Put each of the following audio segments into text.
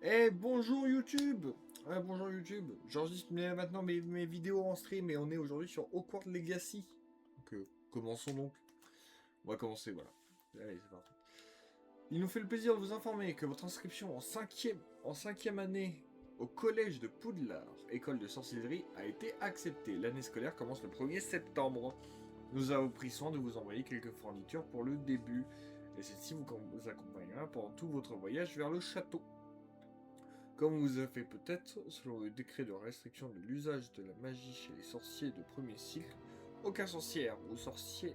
Eh bonjour YouTube. Bonjour YouTube. J'enregistre maintenant mes vidéos en stream et on est aujourd'hui sur Hogwarts Legacy. Donc commençons donc. On va commencer, voilà. Allez, c'est parti. Il nous fait le plaisir de vous informer que votre inscription en cinquième année au collège de Poudlard, école de sorcellerie, a été acceptée. L'année scolaire commence le 1er septembre. Nous avons pris soin de vous envoyer quelques fournitures pour le début. Et celle-ci vous accompagnera pendant tout votre voyage vers le château. Comme vous avez fait peut-être, selon le décret de restriction de l'usage de la magie chez les sorciers de premier cycle, aucun sorcière ou sorcier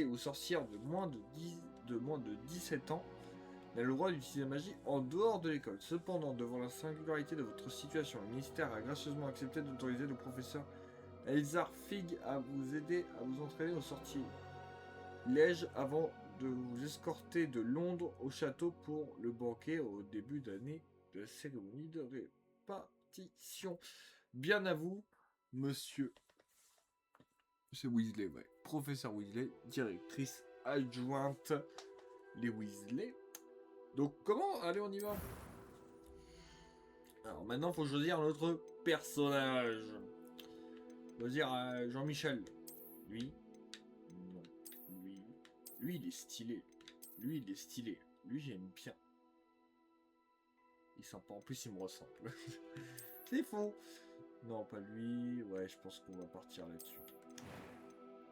ou sorcière de moins de 17 ans n'a le droit d'utiliser la magie en dehors de l'école. Cependant, devant la singularité de votre situation, le ministère a gracieusement accepté d'autoriser le professeur Elzar Fig à vous aider à vous entraîner au sortilège avant de vous escorter de Londres au château pour le banquet au début d'année de la cérémonie de répartition. Bien à vous, monsieur. C'est Weasley, ouais. Professeur Weasley, directrice adjointe, les Weasley. Donc, comment? Allez, on y va. Alors, maintenant, faut choisir notre personnage. Choisir Jean-Michel. Lui, non. Lui, il est stylé. Lui, j'aime bien. Il est sympa. En plus, il me ressemble. C'est faux. Non, pas lui. Ouais, je pense qu'on va partir là-dessus.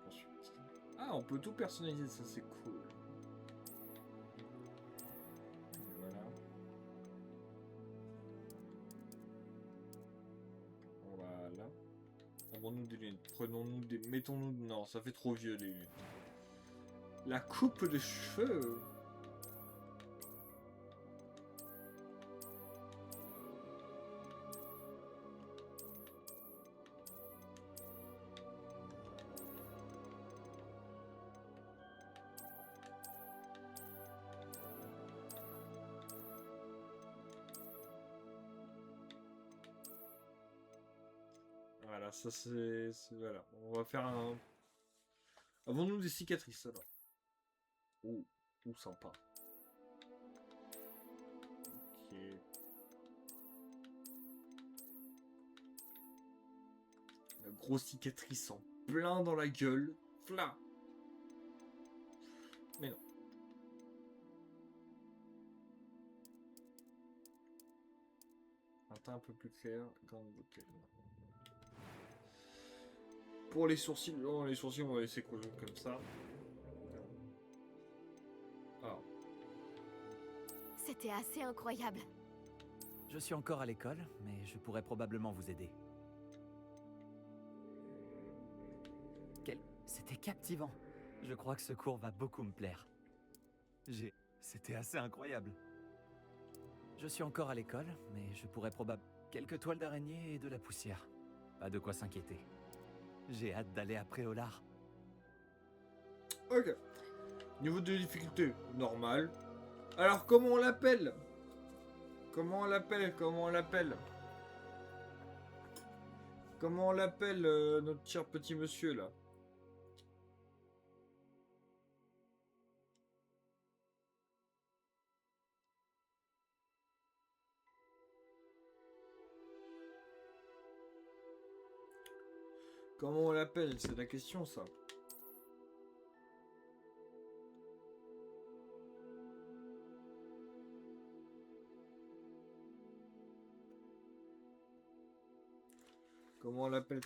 Ensuite. Ah, on peut tout personnaliser, ça c'est cool. Et voilà. Voilà. Prenons-nous des lunettes. Prenons-nous des. Mettons-nous. Non, ça fait trop vieux les lunettes. La coupe de cheveux. Voilà, ça c'est. Voilà. On va faire un. Avons-nous des cicatrices alors? Oh, sympa. Ok. La grosse cicatrice en plein dans la gueule. Fla. Mais non. Un teint un peu plus clair. Grande bouteille. Pour les sourcils, non, les sourcils, on va laisser comme ça. Alors, C'était assez incroyable. Je suis encore à l'école, mais je pourrais probablement vous aider. C'était captivant. Je crois que ce cours va beaucoup me plaire. C'était assez incroyable. Je suis encore à l'école, mais je pourrais probablement... Quelques toiles d'araignée et de la poussière. Pas de quoi s'inquiéter. J'ai hâte d'aller à Préolard. ok. Niveau de difficulté, normal. Alors, comment on l'appelle? Comment on l'appelle notre cher petit monsieur, là? Comment on l'appelle? C'est la question, ça. Comment on l'appelle?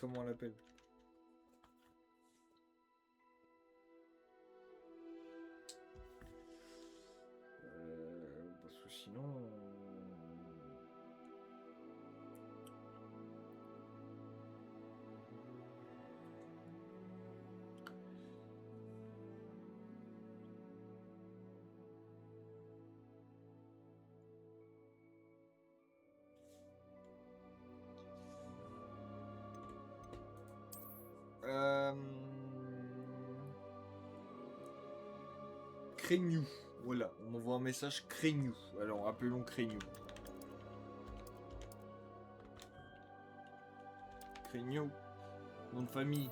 Parce que sinon... Crégnou. Voilà, on m'envoie un message Crégnou. Alors, appelons Crégnou. Crégnou. Nom de famille.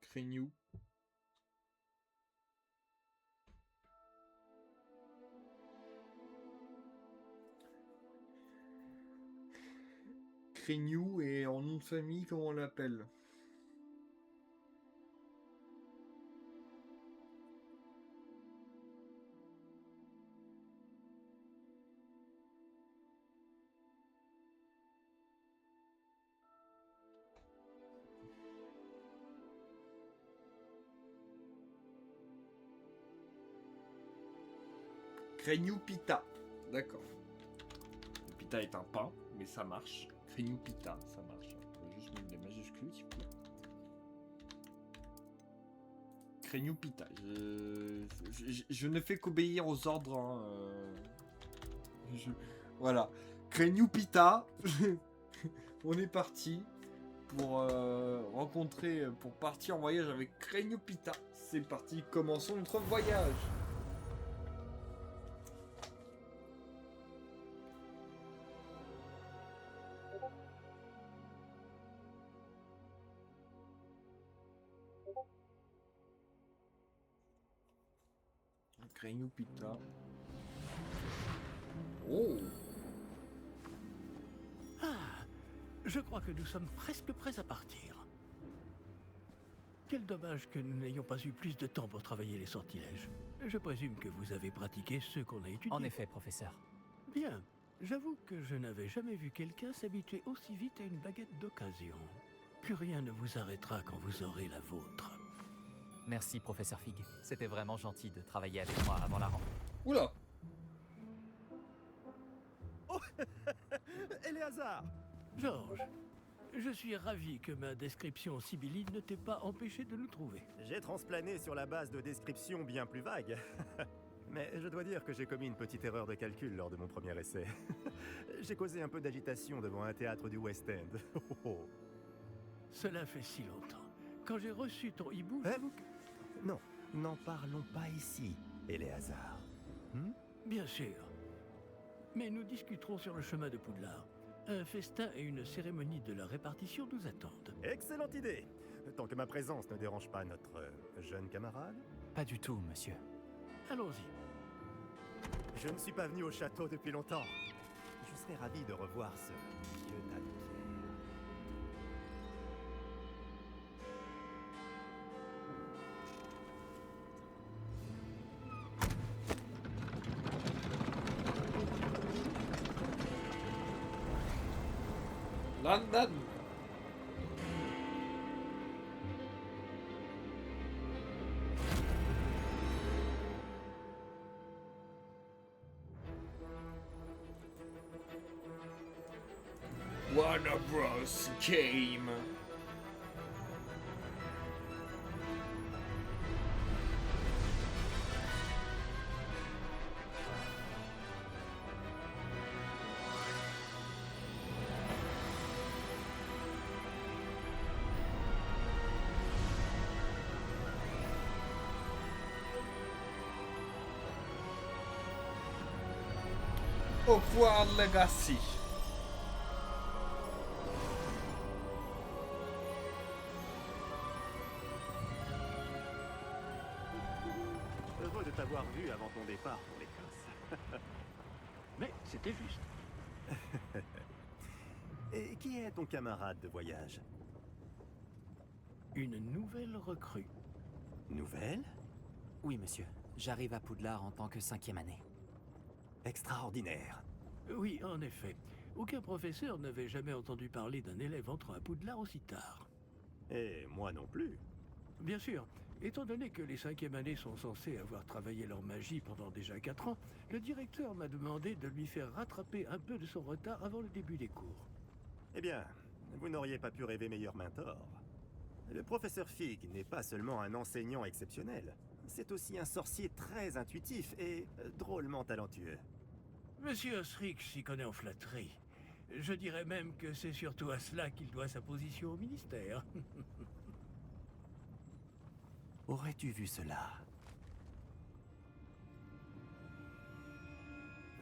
Craigneux. Craigneux et en nom de famille, comment on l'appelle? Craigneux Pita. D'accord. Le Pita est un pain, mais ça marche. Craigneux Pita, ça marche. Je vais juste mettre des majuscules, s'il vous plaît. Craigneux Pita. Je ne fais qu'obéir aux ordres. Hein, Voilà. Craigneux Pita. On est parti pour pour partir en voyage avec Craigneux Pita. C'est parti, commençons notre voyage. Craigneux Pita. Oh! Ah, je crois que nous sommes presque prêts à partir. Quel dommage que nous n'ayons pas eu plus de temps pour travailler les sortilèges. Je présume que vous avez pratiqué ceux qu'on a étudiés. En effet, professeur. Bien. J'avoue que je n'avais jamais vu quelqu'un s'habituer aussi vite à une baguette d'occasion. Plus rien ne vous arrêtera quand vous aurez la vôtre. Merci, professeur Fig. C'était vraiment gentil de travailler avec moi avant la rentrée. Oula! Éléazar! Georges, je suis ravi que ma description sibylline ne t'ait pas empêché de nous trouver. J'ai transplané sur la base de descriptions bien plus vagues. Mais je dois dire que j'ai commis une petite erreur de calcul lors de mon premier essai. J'ai causé un peu d'agitation devant un théâtre du West End. Cela fait si longtemps. Quand j'ai reçu ton hibou, j'avoue que... Non, n'en parlons pas ici, Éléazar. Bien sûr. Mais nous discuterons sur le chemin de Poudlard. Un festin et une cérémonie de la répartition nous attendent. Excellente idée! Tant que ma présence ne dérange pas notre jeune camarade. Pas du tout, monsieur. Allons-y. Je ne suis pas venu au château depuis longtemps. Je serais ravi de revoir ce vieux tas de pierres. London! Warner Bros. Game. Hogwarts Legacy. Heureux de t'avoir vu avant ton départ pour l'Écosse. Mais c'était juste. Et qui est ton camarade de voyage? Une nouvelle recrue. Nouvelle? Oui, monsieur. J'arrive à Poudlard en tant que 5e année. Extraordinaire. Oui, en effet. Aucun professeur n'avait jamais entendu parler d'un élève entrant à Poudlard aussi tard. Et moi non plus. Bien sûr, étant donné que les 5e années sont censées avoir travaillé leur magie pendant déjà 4 ans, le directeur m'a demandé de lui faire rattraper un peu de son retard avant le début des cours. Eh bien, vous n'auriez pas pu rêver meilleur mentor. Le professeur Fig n'est pas seulement un enseignant exceptionnel, c'est aussi un sorcier très intuitif et drôlement talentueux. Monsieur Osric s'y connaît en flatterie. Je dirais même que c'est surtout à cela qu'il doit sa position au ministère. Aurais-tu vu cela?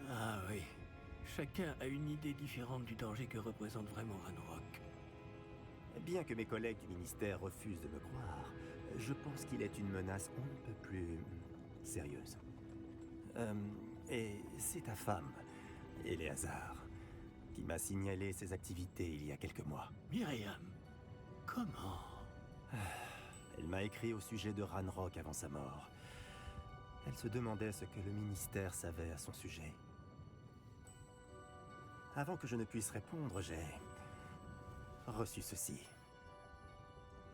Ah oui. Chacun a une idée différente du danger que représente vraiment Ranrock. Bien que mes collègues du ministère refusent de me croire, je pense qu'il est une menace on ne peut plus sérieuse. Et c'est ta femme, Éléazar, qui m'a signalé ses activités il y a quelques mois. Myriam, comment? Elle m'a écrit au sujet de Ranrock avant sa mort. Elle se demandait ce que le ministère savait à son sujet. Avant que je ne puisse répondre, j'ai reçu ceci.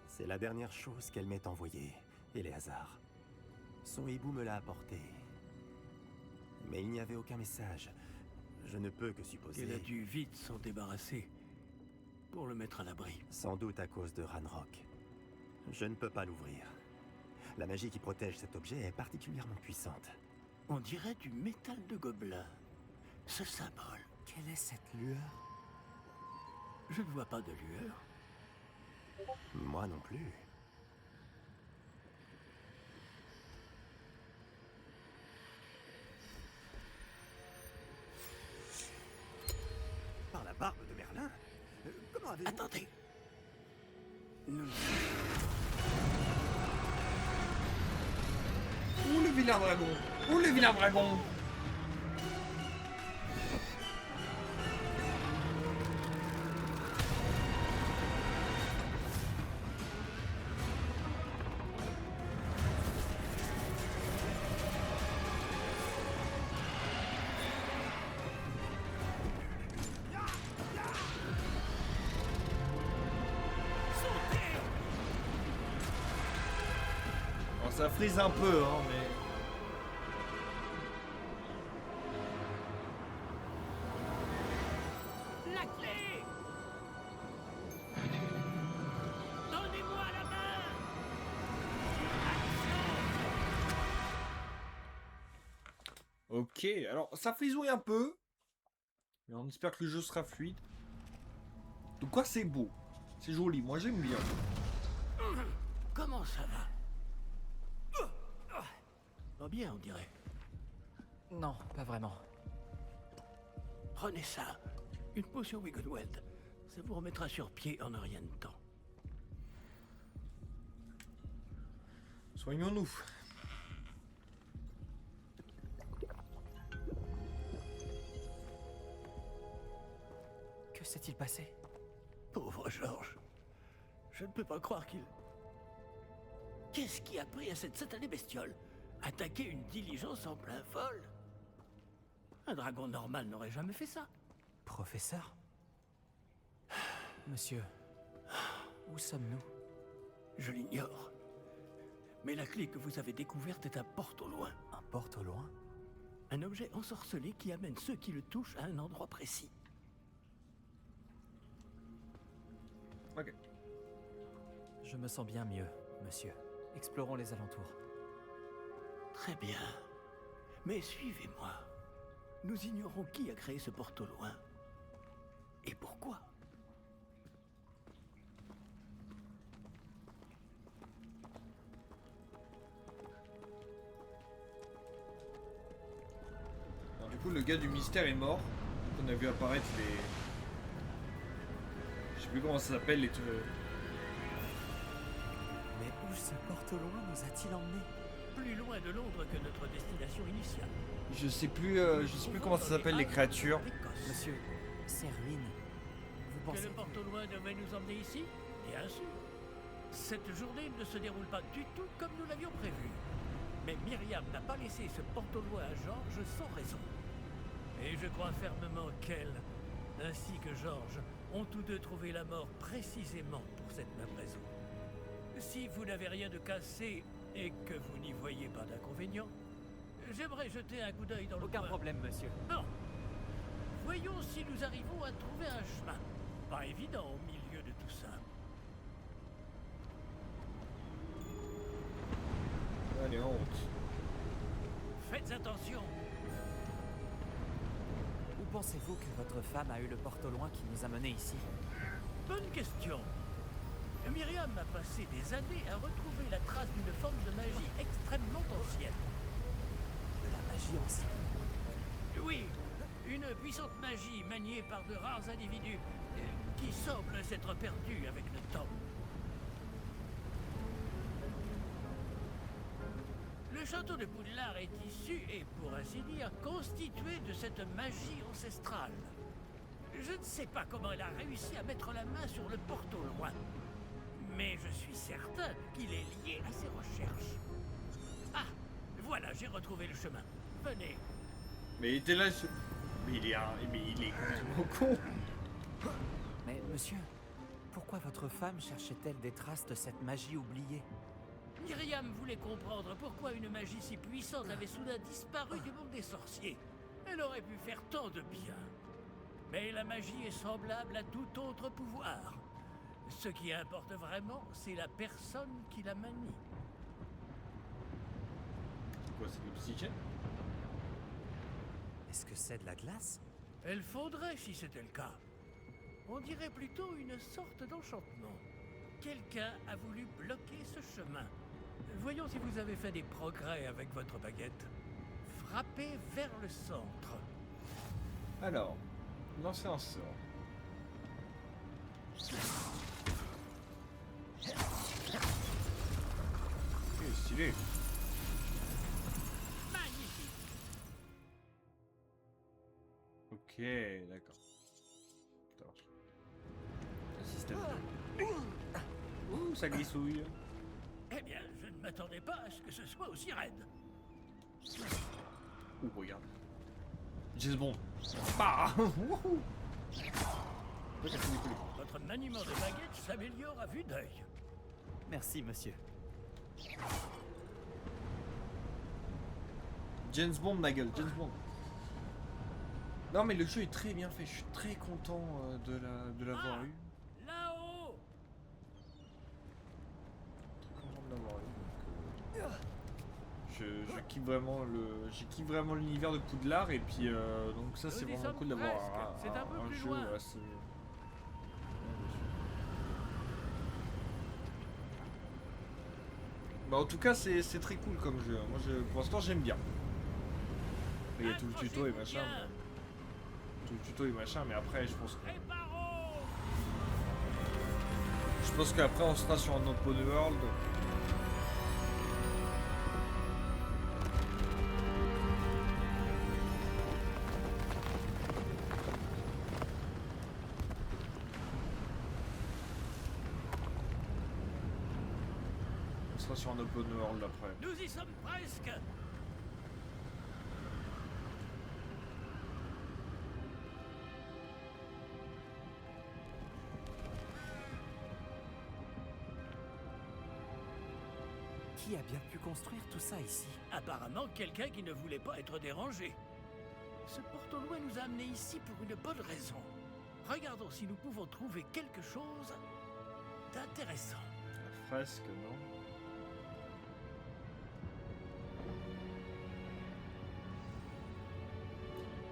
C'est la dernière chose qu'elle m'ait envoyée, Éléazar. Son hibou me l'a apporté. Mais il n'y avait aucun message. Je ne peux que supposer... Elle a dû vite s'en débarrasser pour le mettre à l'abri. Sans doute à cause de Ranrock. Je ne peux pas l'ouvrir. La magie qui protège cet objet est particulièrement puissante. On dirait du métal de gobelin. Ce symbole. Quelle est cette lueur? Je ne vois pas de lueur. Moi non plus. Par la barbe de Merlin? Comment avez-vous... Attendez. Nous... Ouh le vilain dragon! Ouh le vilain dragon! Alors, ça frise un peu, hein, mais... La clé! Donnez-moi la main! Ok, alors ça frisouille un peu. Mais on espère que le jeu sera fluide. De quoi c'est beau. C'est joli, moi j'aime bien. Comment ça va? Pas bien, on dirait. Non, pas vraiment. Prenez ça. Une potion Wiggleweld. Ça vous remettra sur pied en un rien de temps. Soignons-nous. Que s'est-il passé? Pauvre Georges. Je ne peux pas croire qu'il... Qu'est-ce qui a pris à cette satanée bestiole? Attaquer une diligence en plein vol? Un dragon normal n'aurait jamais fait ça. Professeur? Monsieur, où sommes-nous? Je l'ignore. Mais la clé que vous avez découverte est un porte au loin. Un porte au loin? Un objet ensorcelé qui amène ceux qui le touchent à un endroit précis. Ok. Je me sens bien mieux, monsieur. Explorons les alentours. Très bien. Mais suivez-moi. Nous ignorons qui a créé ce porte au loin. Et pourquoi. Alors, du coup, le gars du mystère est mort. On a vu apparaître les... Je sais plus comment ça s'appelle, les... Mais où ce porte au loin nous a-t-il emmenés? Plus loin de Londres que notre destination initiale. je sais plus comment ça s'appelle, les créatures. Monsieur, ces ruines, vous Que pensez... le porte au loin devait nous emmener ici? Bien sûr. Cette journée ne se déroule pas du tout comme nous l'avions prévu. Mais Myriam n'a pas laissé ce porte au loin à Georges sans raison. Et je crois fermement qu'elle, ainsi que Georges, ont tous deux trouvé la mort précisément pour cette même raison. Si vous n'avez rien de cassé et que vous n'y voyez pas d'inconvénient, j'aimerais jeter un coup d'œil dans le Aucun coin. problème, monsieur. Bon. Voyons si nous arrivons à trouver un chemin. Pas évident au milieu de tout ça. Allez, honte. Faites attention. Où pensez-vous que votre femme a eu le porte au loin qui nous a menés ici? Bonne question. Myriam a passé des années à retrouver la trace d'une forme de magie extrêmement ancienne. De la magie ancienne? Oui, une puissante magie maniée par de rares individus qui semble s'être perdu avec le temps. Le château de Poudlard est issu et, pour ainsi dire, constitué de cette magie ancestrale. Je ne sais pas comment elle a réussi à mettre la main sur le porte au loin, mais je suis certain qu'il est lié à ses recherches. Ah, voilà, j'ai retrouvé le chemin. Venez. Mais il était là, mais il est complètement con. Mais monsieur, pourquoi votre femme cherchait-elle des traces de cette magie oubliée? Myriam voulait comprendre pourquoi une magie si puissante avait soudain disparu du monde des sorciers. Elle aurait pu faire tant de bien. Mais la magie est semblable à tout autre pouvoir. Ce qui importe vraiment, c'est la personne qui la manie. C'est quoi, c'est l'oxygène? Est-ce que c'est de la glace? Elle faudrait si c'était le cas. On dirait plutôt une sorte d'enchantement. Quelqu'un a voulu bloquer ce chemin. Voyons si vous avez fait des progrès avec votre baguette. Frappez vers le centre. Alors, lancer un sort. Ok, stylé. Magnifique. Ok, d'accord. Ça marche. Le système de... Ouh, ça glissouille. Eh bien, je ne m'attendais pas à ce que ce soit aussi raide. Ouh, regarde. James Bond. Bah wouhou. Votre maniement de baguette s'améliore à vue d'œil. Merci, monsieur. James Bond, ma gueule, James Bond. Non, mais le jeu est très bien fait. Je suis très content de l'avoir Ah, eu. là-haut. Très content de l'avoir eu. Donc, je kiffe vraiment l'univers de Poudlard et puis donc ça c'est Nous y vraiment sommes cool d'avoir presque. C'est un peu plus jeu loin. assez. Bah, en tout cas c'est très cool comme jeu. Moi pour l'instant j'aime bien. Il y a tout le tuto et Accrochez-vous machin. bien. Tout le tuto et machin, mais après Réparons. je pense qu'après on sera sur un open world. On sera sur un open world après. Nous y sommes presque. Qui a bien pu construire tout ça ici? Apparemment, quelqu'un qui ne voulait pas être dérangé. Ce porte au loin nous a amenés ici pour une bonne raison. Regardons si nous pouvons trouver quelque chose d'intéressant. La fresque, non?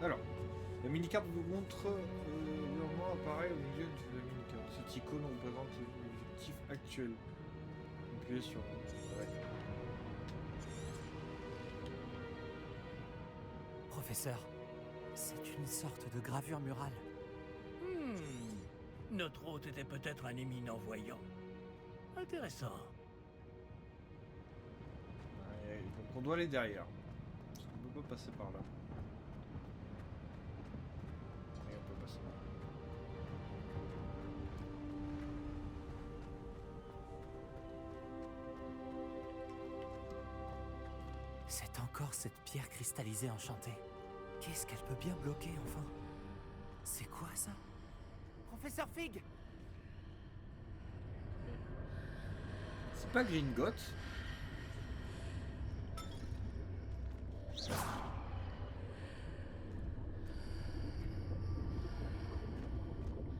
Alors, la minicarte vous montre l'environnement apparaît au milieu de la minicarte. Cette icône représente l'objectif actuel. Appuyez sur... Ouais. Professeur, c'est une sorte de gravure murale. Notre hôte était peut-être un éminent voyant. Intéressant. Ouais, donc on doit aller derrière. Parce qu'on ne peut pas passer par là. Et on peut passer par là. C'est encore cette pierre cristallisée enchantée. Qu'est-ce qu'elle peut bien bloquer, enfin? C'est quoi ça? Professeur Fig! C'est pas Gringot?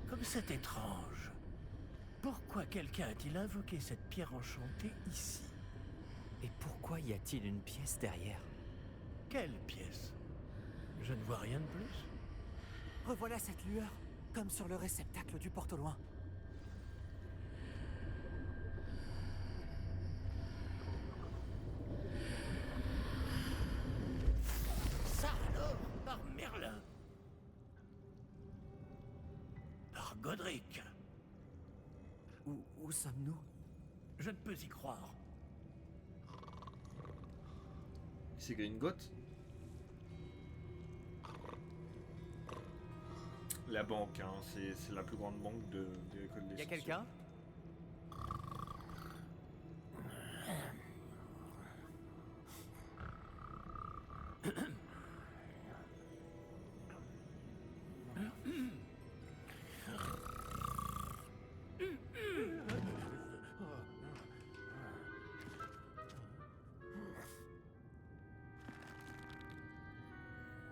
Comme c'est étrange. Pourquoi quelqu'un a-t-il invoqué cette pierre enchantée ici? Et pourquoi y a-t-il une pièce derrière? Quelle pièce? Je ne vois rien de plus. Revoilà cette lueur, comme sur le réceptacle du porte au loin. Ça alors, par Merlin. Par Godric. Où sommes-nous? Je ne peux y croire. C'est Gringotts. La banque, hein, c'est la plus grande banque de l'école des Y a sorciers. quelqu'un?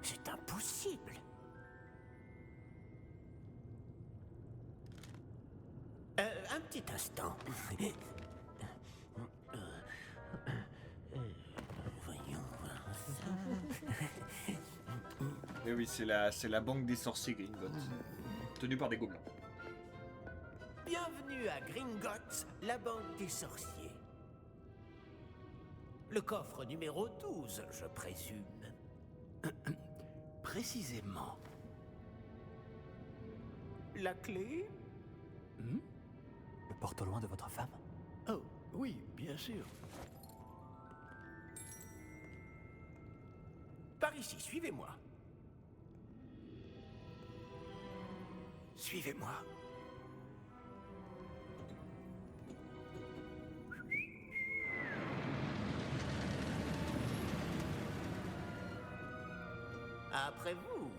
C'est impossible. Un petit instant. Voyons voir ça. Et oui, c'est la banque des sorciers Gringotts, tenue par des gobelins. Bienvenue à Gringotts, la banque des sorciers. Le coffre numéro 12, je présume. Précisément. La clé? Le porte au loin de votre femme? Oh, oui, bien sûr. Par ici, suivez-moi. Suivez-moi. Après vous.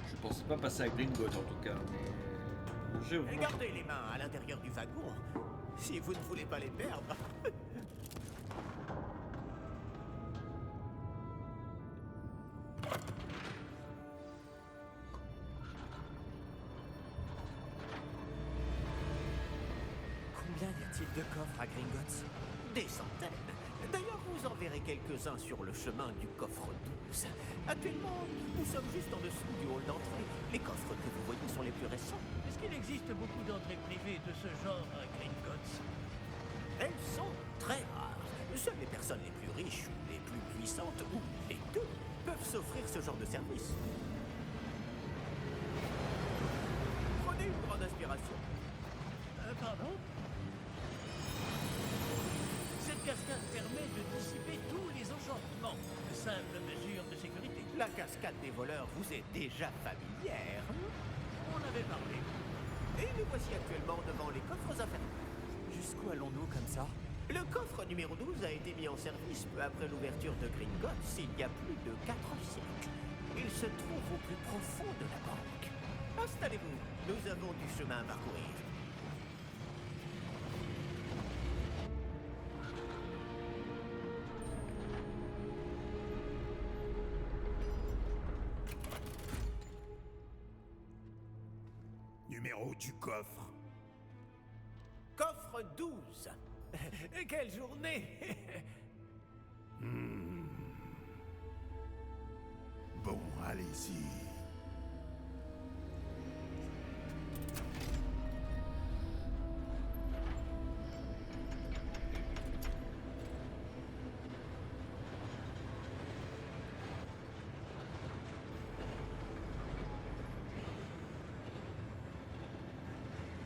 Je pensais pas passer à Gringotts en tout cas, mais j'ai Et gardez les mains à l'intérieur du wagon, si vous ne voulez pas les perdre. Combien y a-t-il de coffres à Gringotts? Des centaines. D'ailleurs, vous en verrez quelques-uns sur le chemin du coffre 12. Actuellement, nous sommes juste en dessous du hall d'entrée. Les coffres que vous voyez sont les plus récents. Est-ce qu'il existe beaucoup d'entrées privées de ce genre à Gringotts? Elles sont très rares. Seules les personnes les plus riches ou les plus puissantes, ou les deux, peuvent s'offrir ce genre de service. Prenez une grande inspiration. Pardon? Cette cascade permet de dissiper tous les enchantements. Simple mesure de sécurité. La cascade des voleurs vous est déjà familière. On avait parlé. Et nous voici actuellement devant les coffres infernaux. Jusqu'où allons-nous comme ça? Le coffre numéro 12 a été mis en service peu après l'ouverture de Gringotts il y a plus de 4 siècles. Il se trouve au plus profond de la banque. Installez-vous, nous avons du chemin à parcourir. Numéro du coffre. Coffre 12. Quelle journée! Bon, allez-y.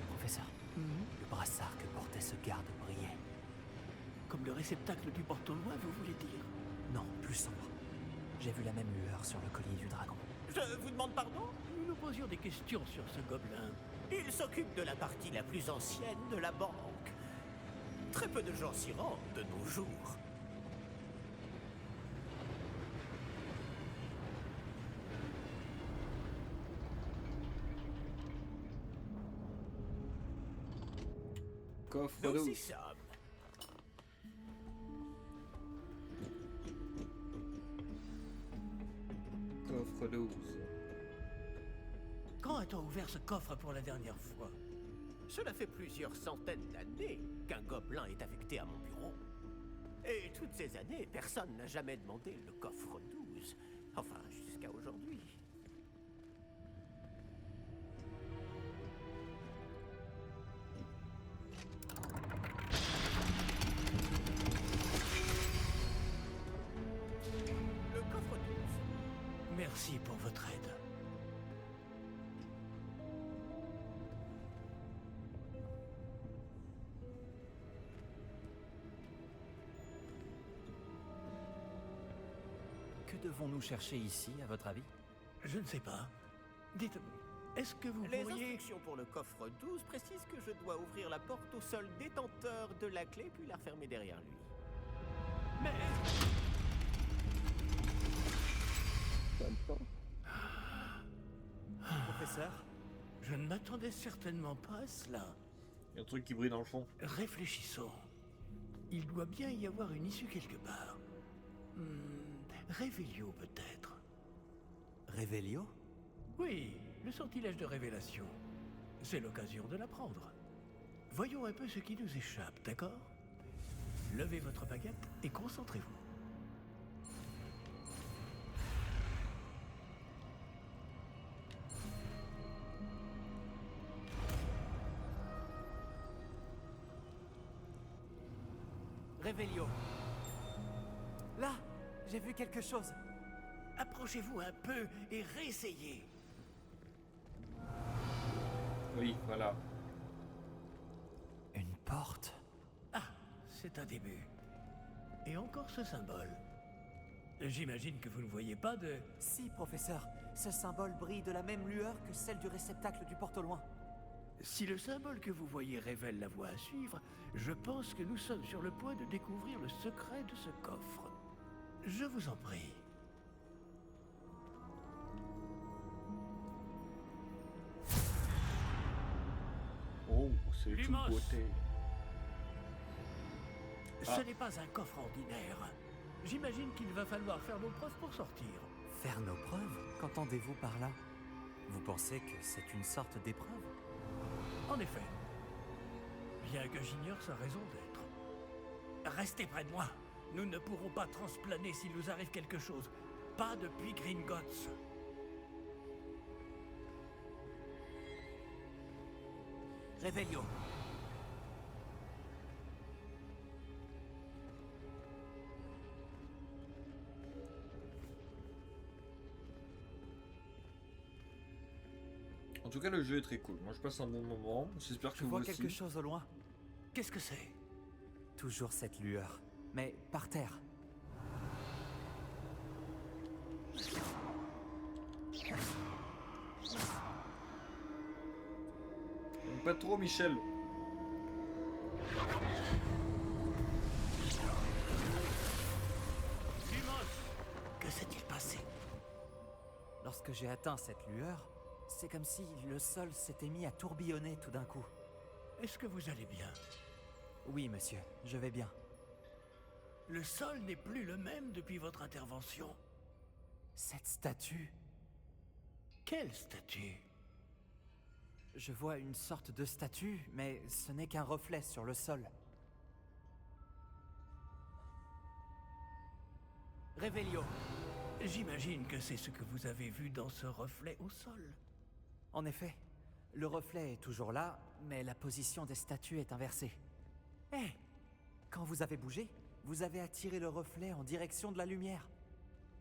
Professeur, le brassard que portait ce garde brillait. Comme le réceptacle du porte-au-loin, vous voulez dire? Non, plus sombre. J'ai vu la même lueur sur le collier du dragon. Je vous demande pardon? Nous nous posions des questions sur ce gobelin. Il s'occupe de la partie la plus ancienne de la banque. Très peu de gens s'y rendent de nos jours. Coffre Nous y 12. sommes. Coffre 12. Quand a-t-on ouvert ce coffre pour la dernière fois? Cela fait plusieurs centaines d'années qu'un gobelin est affecté à mon bureau. Et toutes ces années, personne n'a jamais demandé le coffre 12. Enfin, jusqu'à aujourd'hui. Le coffre 12. Merci pour votre aide. devons-nous chercher ici, à votre avis? Je ne sais pas. Dites, est-ce que vous Les pourriez... instructions pour le coffre 12 précisent que je dois ouvrir la porte au seul détenteur de la clé puis la refermer derrière lui. Mais... Professeur? Je ne m'attendais certainement pas à cela. Il y a un truc qui brille dans le fond. Réfléchissons. Il doit bien y avoir une issue quelque part. Révélio peut-être. Révélio? Oui, le sortilège de révélation. C'est l'occasion de l'apprendre. Voyons un peu ce qui nous échappe, d'accord? Levez votre baguette et concentrez-vous. Révélio. Là, j'ai vu quelque chose. Approchez-vous un peu et réessayez. Oui, voilà. Une porte. Ah, c'est un début. Et encore ce symbole. J'imagine que vous ne voyez pas de... Si, professeur. Ce symbole brille de la même lueur que celle du réceptacle du porte au loin. Si le symbole que vous voyez révèle la voie à suivre, je pense que nous sommes sur le point de découvrir le secret de ce coffre. Je vous en prie. Oh, c'est toute Lumos. beauté. Ah. Ce n'est pas un coffre ordinaire. J'imagine qu'il va falloir faire nos preuves pour sortir. Faire nos preuves? Qu'entendez-vous par là? Vous pensez que c'est une sorte d'épreuve? En effet. Bien que j'ignore sa raison d'être. Restez près de moi. Nous ne pourrons pas transplaner s'il nous arrive quelque chose. Pas depuis Gringotts. Révélio. En tout cas, le jeu est très cool. Moi, je passe un bon moment. J'espère que Je vous vois aussi. quelque chose au loin. Qu'est-ce que c'est? Toujours cette lueur. Mais par terre. Pas trop, Michel. Que s'est-il passé? Lorsque j'ai atteint cette lueur, c'est comme si le sol s'était mis à tourbillonner tout d'un coup. Est-ce que vous allez bien? Oui, monsieur, je vais bien. Le sol n'est plus le même depuis votre intervention. Cette statue, Quelle statue? je vois une sorte de statue, mais ce n'est qu'un reflet sur le sol. Révélio. J'imagine que c'est ce que vous avez vu dans ce reflet au sol. En effet, le reflet est toujours là, mais la position des statues est inversée. Hé! Quand vous avez bougé, vous avez attiré le reflet en direction de la lumière.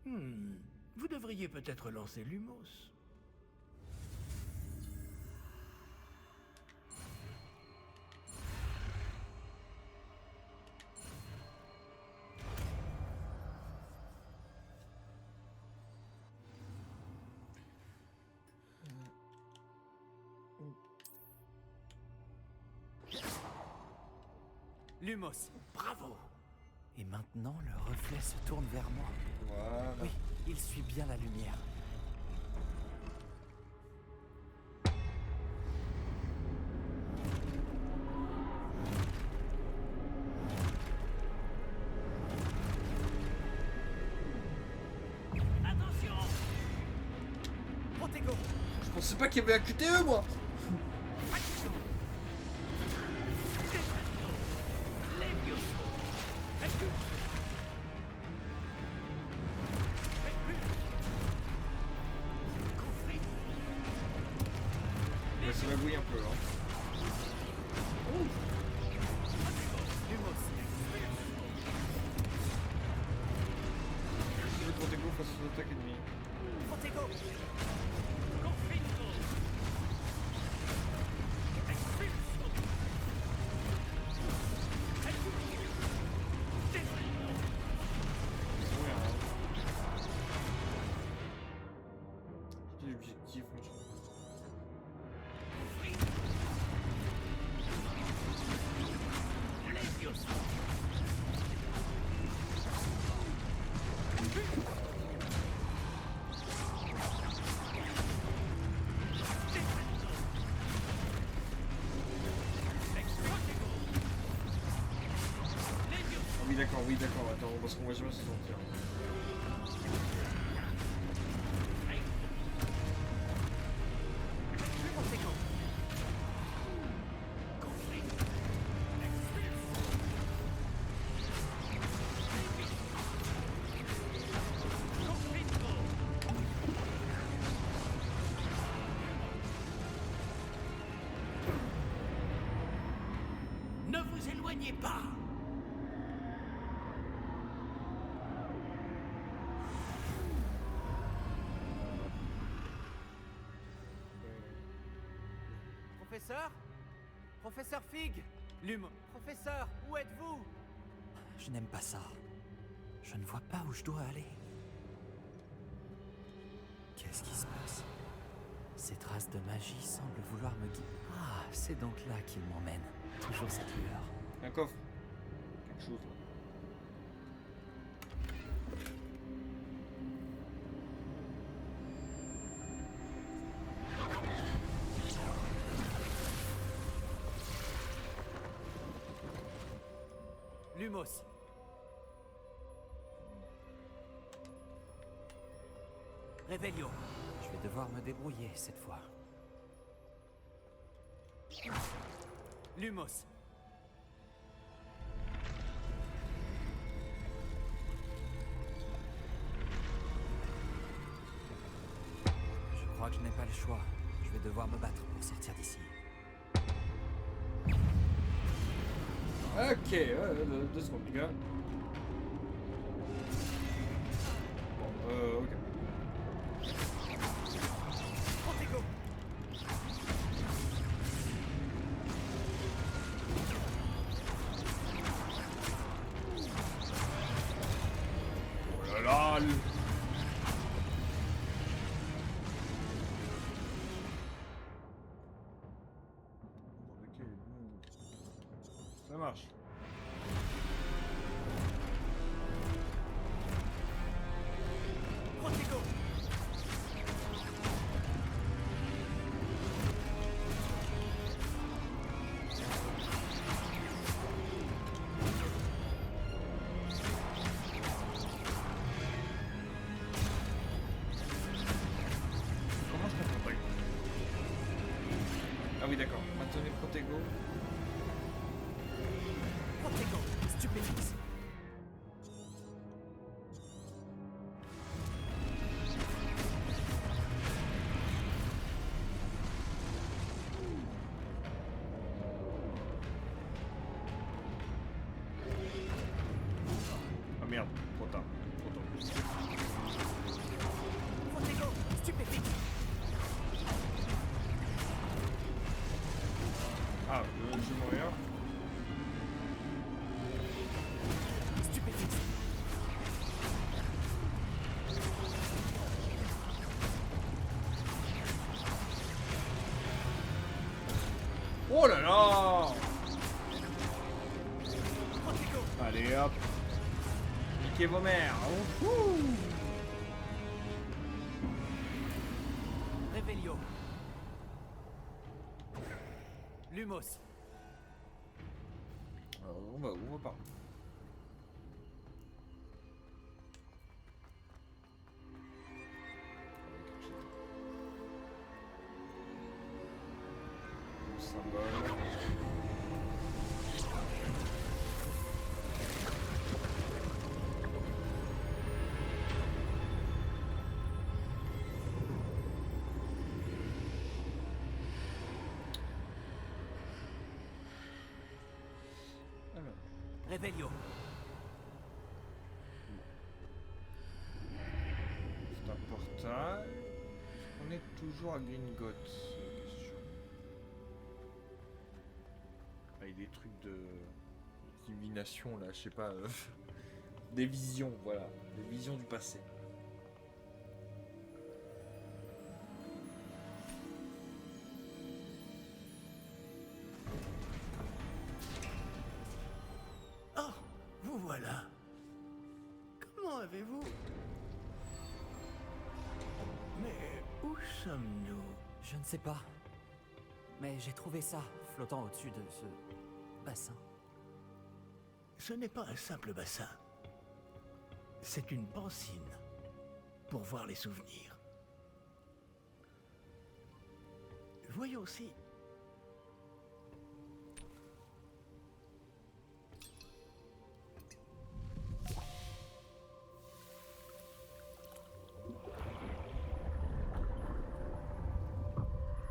Vous devriez peut-être lancer Lumos. Lumos. Bravo! Et maintenant, le reflet se tourne vers moi. Voilà. Oui, il suit bien la lumière. Attention! Protego! Je pensais pas qu'il y avait un QTE, moi. Ouais, ça magouille un peu, hein. Lumos. Le Protego face aux attaques ennemies. Protego! Ouais, hein. oui, d'accord, attends, parce qu'on va jamais se sentir. Plus conséquent. Ne vous éloignez pas. Professeur? Professeur Fig? Professeur, où êtes-vous? Je n'aime pas ça. Je ne vois pas où je dois aller. Qu'est-ce qui se passe? Ces traces de magie semblent vouloir me guider. Ah, c'est donc là qu'il m'emmène. Toujours cette lueur. Un coffre. Quelque chose là. Lumos. Revelio. Je vais devoir me débrouiller cette fois. Lumos. Je crois que je n'ai pas le choix. Je vais devoir me battre pour sortir d'ici. Ok, 2 secondes, les gars. Bon, ok. Protego. Oh là là, Ok, ça marche. Protego. Comment je fais Protego? Ah oui, d'accord. Maintenez Protego. Protego. Stupéfix. Ah merde, trop tard. Trop tôt. Protego. Stupéfix. Ah, je vais mourir. Stupéfix. Oh là là! Protego. Allez hop! Niquez vos mères! Wouhou! Revelio. Lumos. Alors, on va où? On va par où? Symbole. Alors, Revelio. c'est un portail. Est-ce qu'on est toujours à Gringotts? C'est la question. Avec des trucs de divination là, je sais pas. Des visions, voilà. Des visions du passé. Oh, vous voilà. Comment avez-vous... Mais où sommes-nous? Je ne sais pas. Mais j'ai trouvé ça flottant au-dessus de ce bassin. Ce n'est pas un simple bassin. C'est une pancine pour voir les souvenirs. Voyons aussi.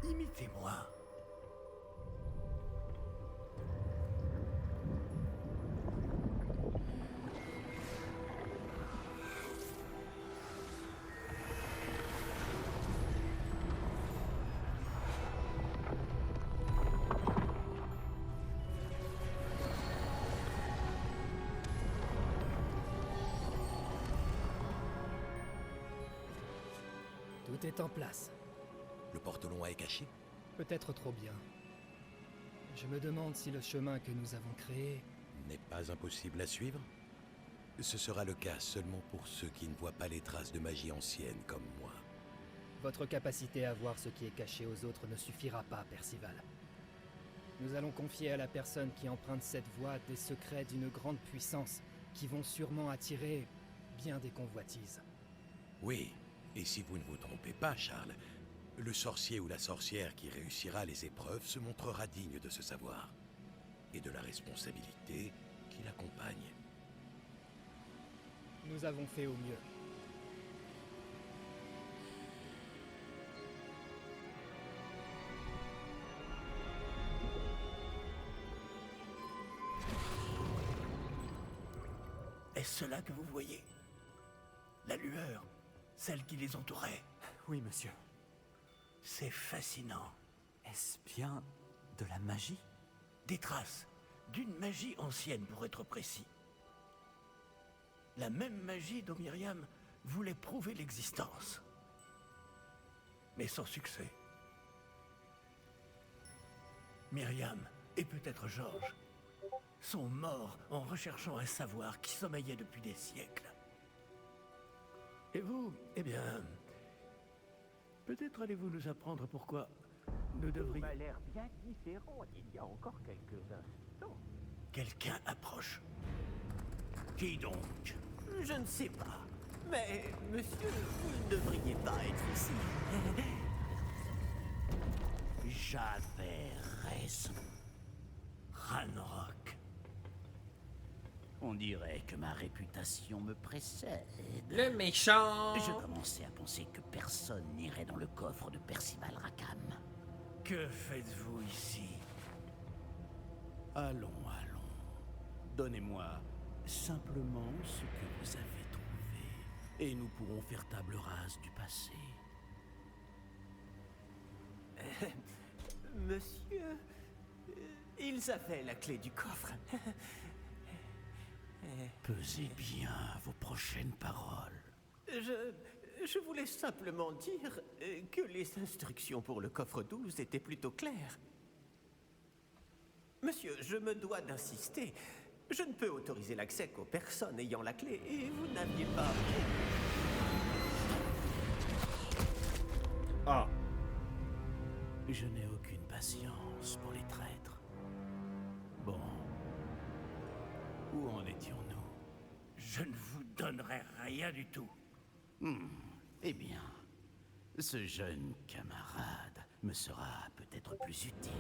Imitez-moi. Tout est en place. Le porte-loin est caché? Peut-être trop bien. Je me demande si le chemin que nous avons créé... N'est pas impossible à suivre? Ce sera le cas seulement pour ceux qui ne voient pas les traces de magie ancienne comme moi. Votre capacité à voir ce qui est caché aux autres ne suffira pas, Percival. Nous allons confier à la personne qui emprunte cette voie des secrets d'une grande puissance qui vont sûrement attirer bien des convoitises. Oui, et si vous ne vous trompez pas, Charles, le sorcier ou la sorcière qui réussira les épreuves se montrera digne de ce savoir et de la responsabilité qui l'accompagne. Nous avons fait au mieux. Est-ce cela que vous voyez? La lueur, celle qui les entourait. Oui, monsieur. C'est fascinant. Est-ce bien de la magie? Des traces d'une magie ancienne, pour être précis. La même magie dont Myriam voulait prouver l'existence. Mais sans succès. Myriam, et peut-être Georges, sont morts en recherchant un savoir qui sommeillait depuis des siècles. Et vous, eh bien... peut-être allez-vous nous apprendre pourquoi nous devrions... a l'air bien différent il y a encore quelques instants. Quelqu'un approche. Qui donc? Je ne sais pas. Mais, monsieur, vous ne devriez pas être ici. J'avais raison. Ranrock. On dirait que ma réputation me précède. Le méchant. Je commençais à penser que personne n'irait dans le coffre de Percival Rackham. Que faites-vous ici? Allons, allons. Donnez-moi simplement ce que vous avez trouvé, et nous pourrons faire table rase du passé. Monsieur, ils avaient la clé du coffre. Pesez bien vos prochaines paroles. Je voulais simplement dire que les instructions pour le coffre 12 étaient plutôt claires. Monsieur, je me dois d'insister. Je ne peux autoriser l'accès qu'aux personnes ayant la clé, et vous n'aviez pas... Ah. Je n'ai aucune patience pour les traîtres. Bon. Où en étions-nous? Je ne vous donnerai rien du tout. Eh bien, ce jeune camarade me sera peut-être plus utile.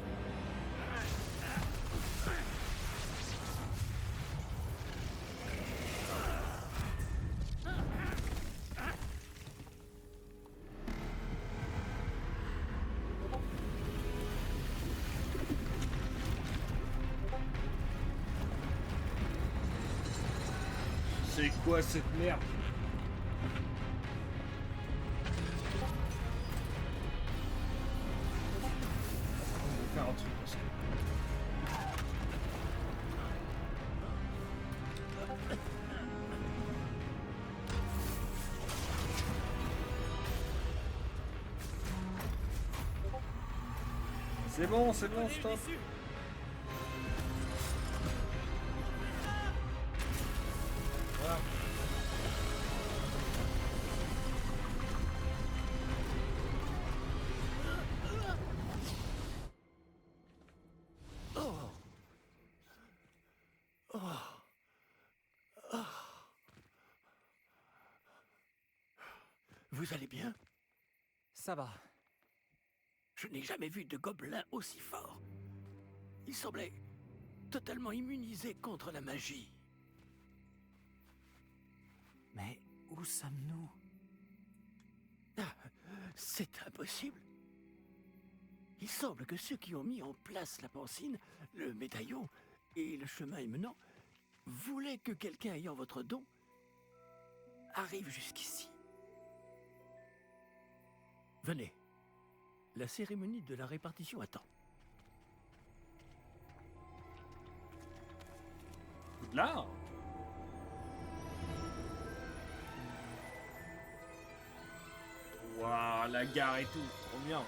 C'est quoi cette merde? On va faire un truc parce que... c'est bon, stop. Voilà. Vous allez bien? Ça va. Je n'ai jamais vu de gobelin aussi fort. Il semblait totalement immunisé contre la magie. Mais où sommes-nous? Ah, c'est impossible. Il semble que ceux qui ont mis en place la pancine, le médaillon et le chemin émenant voulaient que quelqu'un ayant votre don arrive jusqu'ici. Venez. La cérémonie de la répartition attend. Là. Waouh, la gare et tout, trop bien.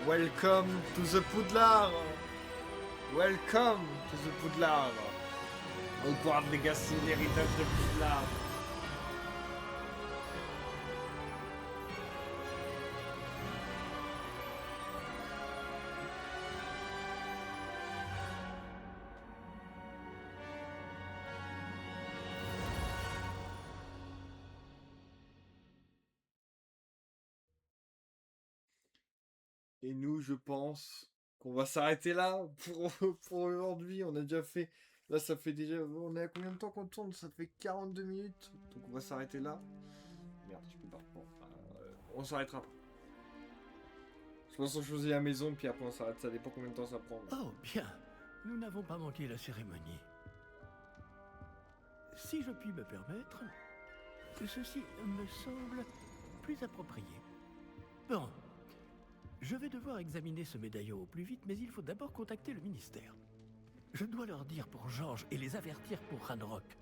Welcome to the Poudlard. Welcome to the Poudlard. Hogwarts Legacy, l'héritage de Poudlard. Et nous, je pense qu'on va s'arrêter là pour aujourd'hui. On a déjà fait... Là, ça fait déjà... On est à combien de temps qu'on tourne? Ça fait 42 minutes. Donc on va s'arrêter là. Merde, je peux pas. Bon, on s'arrêtera pas. Je pense qu'on choisit la maison, puis après on s'arrête. Ça dépend combien de temps ça prend. Oh, bien. Nous n'avons pas manqué la cérémonie. Si je puis me permettre, ceci me semble plus approprié. Bon. Je vais devoir examiner ce médaillon au plus vite, mais il faut d'abord contacter le ministère. Je dois leur dire pour Georges et les avertir pour Ranrock.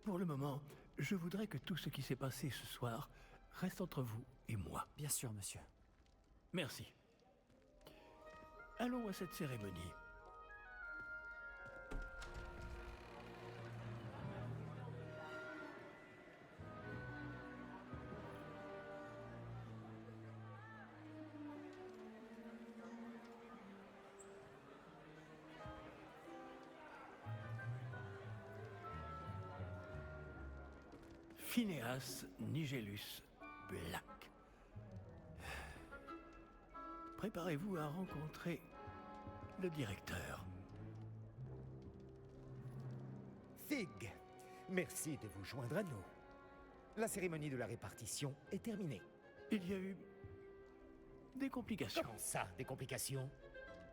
Pour le moment, je voudrais que tout ce qui s'est passé ce soir reste entre vous et moi. Bien sûr, monsieur. Merci. Allons à cette cérémonie. Phineas Nigellus Black. Préparez-vous à rencontrer le directeur. Fig, merci de vous joindre à nous. La cérémonie de la répartition est terminée. Il y a eu des complications. Comment ça, des complications?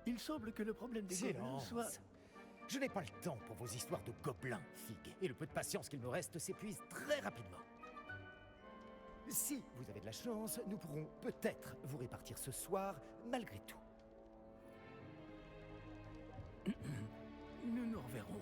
Il semble que le problème des gobelins Silence. soit... Je n'ai pas le temps pour vos histoires de gobelins, Fig, et le peu de patience qu'il me reste s'épuise très rapidement. Si vous avez de la chance, nous pourrons peut-être vous répartir ce soir, malgré tout. Nous nous reverrons.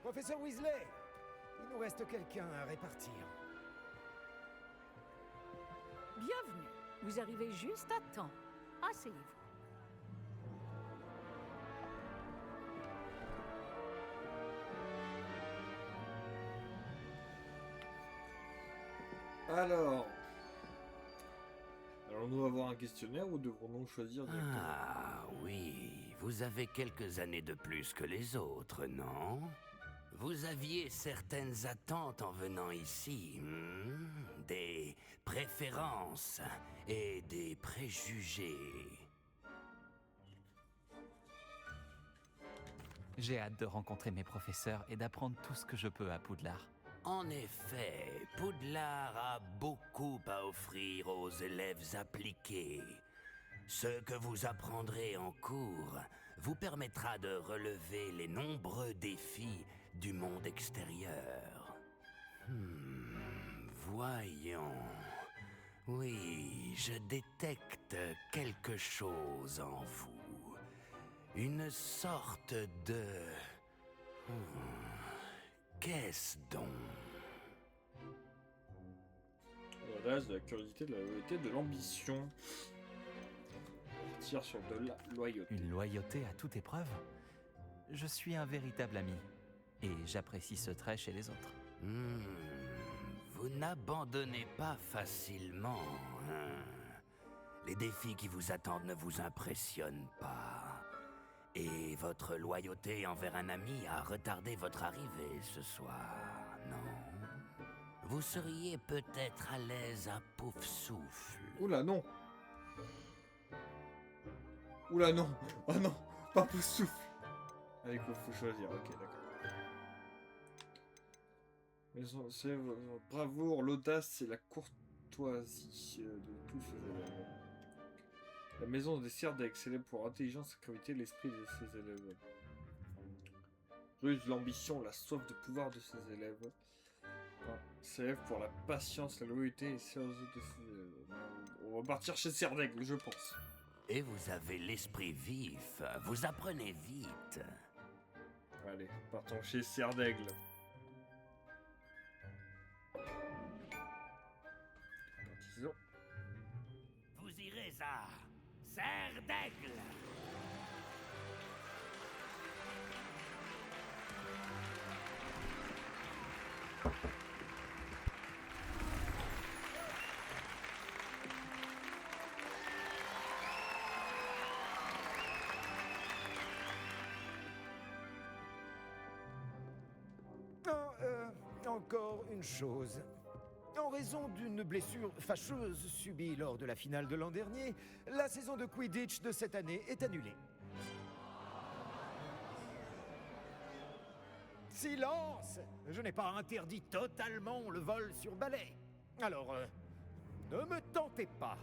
Professeur Weasley, il nous reste quelqu'un à répartir. Bienvenue. Vous arrivez juste à temps. Asseyez-vous. Alors... Allons-nous avoir un questionnaire ou devrons-nous choisir directement? Ah oui, vous avez quelques années de plus que les autres, non? Vous aviez certaines attentes en venant ici, des préférences et des préjugés. J'ai hâte de rencontrer mes professeurs et d'apprendre tout ce que je peux à Poudlard. En effet, Poudlard a beaucoup à offrir aux élèves appliqués. Ce que vous apprendrez en cours vous permettra de relever les nombreux défis du monde extérieur. Voyons. Oui, je détecte quelque chose en vous. Une sorte de... Qu'est-ce donc? L'audace, de la curiosité, de la loyauté, de l'ambition. Tire sur de la loyauté. Une loyauté à toute épreuve? Je suis un véritable ami. Et j'apprécie ce trait chez les autres. Vous n'abandonnez pas facilement, hein. Les défis qui vous attendent ne vous impressionnent pas. Et votre loyauté envers un ami a retardé votre arrivée ce soir, non? Vous seriez peut-être à l'aise à pouf souffle. Oula, non. Oula, non. Oh non, pas pour souffle. Allez, faut choisir. Ok, d'accord. C'est bravoure, l'audace et la courtoisie de tous ces élèves. La maison des Serdaigle, célèbre pour l'intelligence, la gravité, l'esprit de ses élèves. Ruse, l'ambition, la soif de pouvoir de ses élèves. Célèbre pour la patience, la loyauté et sérieuseté de ses élèves. On va partir chez Serdaigle, je pense. Et vous avez l'esprit vif, vous apprenez vite. Allez, partons chez Serdaigle. Partisans. Vous irez à Serdaigle. Encore une chose. En raison d'une blessure fâcheuse subie lors de la finale de l'an dernier, la saison de Quidditch de cette année est annulée. Silence! Je n'ai pas interdit totalement le vol sur balai. Alors, ne me tentez pas.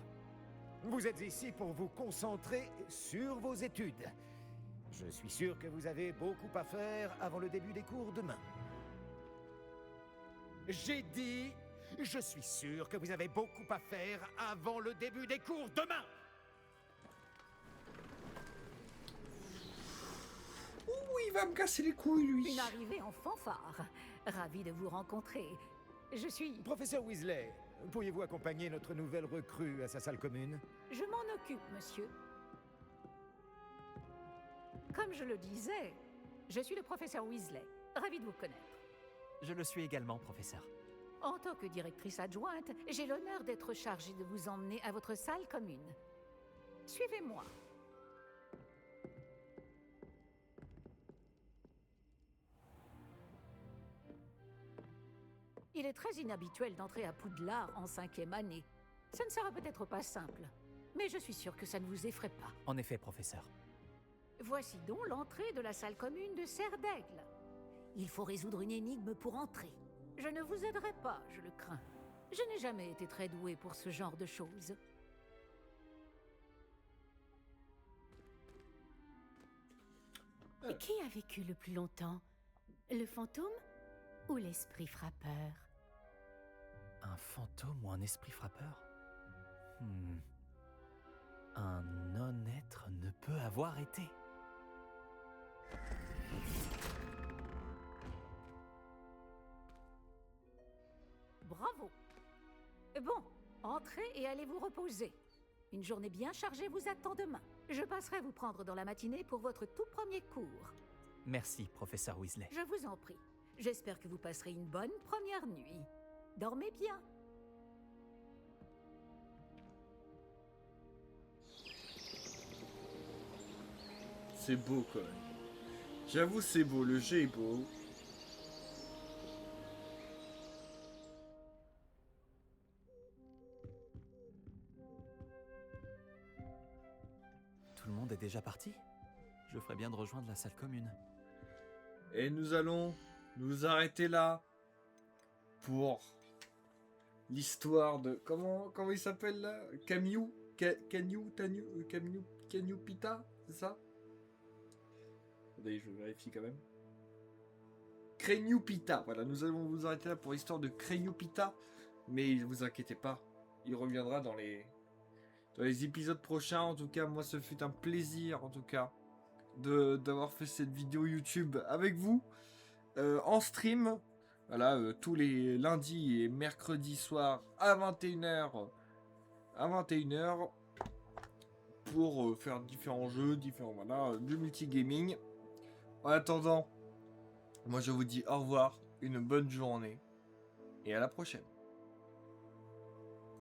Vous êtes ici pour vous concentrer sur vos études. Je suis sûr que vous avez beaucoup à faire avant le début des cours demain. J'ai dit, je suis sûr que vous avez beaucoup à faire avant le début des cours demain. Ouh, il va me casser les couilles, lui. Une arrivée en fanfare. Ravi de vous rencontrer. Je suis... Professeur Weasley, pourriez-vous accompagner notre nouvelle recrue à sa salle commune? Je m'en occupe, monsieur. Comme je le disais, je suis le professeur Weasley. Ravi de vous connaître. Je le suis également, professeur. En tant que directrice adjointe, j'ai l'honneur d'être chargée de vous emmener à votre salle commune. Suivez-moi. Il est très inhabituel d'entrer à Poudlard en 5e année. Ça ne sera peut-être pas simple, mais je suis sûre que ça ne vous effraie pas. En effet, professeur. Voici donc l'entrée de la salle commune de Serdaigle. Il faut résoudre une énigme pour entrer. Je ne vous aiderai pas, je le crains. Je n'ai jamais été très douée pour ce genre de choses. Qui a vécu le plus longtemps? Le fantôme ou l'esprit frappeur? Un fantôme ou un esprit frappeur? Un non-être ne peut avoir été. Bravo. Bon, entrez et allez vous reposer. Une journée bien chargée vous attend demain. Je passerai vous prendre dans la matinée pour votre tout premier cours. Merci, professeur Weasley. Je vous en prie. J'espère que vous passerez une bonne première nuit. Dormez bien. C'est beau, quand même. J'avoue, c'est beau. Le jeu est beau. Tout le monde est déjà parti? Je ferais bien de rejoindre la salle commune. Et nous allons nous arrêter là pour l'histoire de... Comment il s'appelle là? Canyu Pita, c'est ça? Attendez, je vérifie quand même. Canyu Pita, voilà, nous allons vous arrêter là pour l'histoire de Canyu Pita. Mais ne vous inquiétez pas, il reviendra dans les épisodes prochains. En tout cas, moi, ce fut un plaisir, en tout cas, d'avoir fait cette vidéo YouTube avec vous, en stream. Voilà, tous les lundis et mercredis soirs à 21h. À 21h. Pour faire différents jeux, voilà, du multigaming. En attendant, moi je vous dis au revoir, une bonne journée et à la prochaine.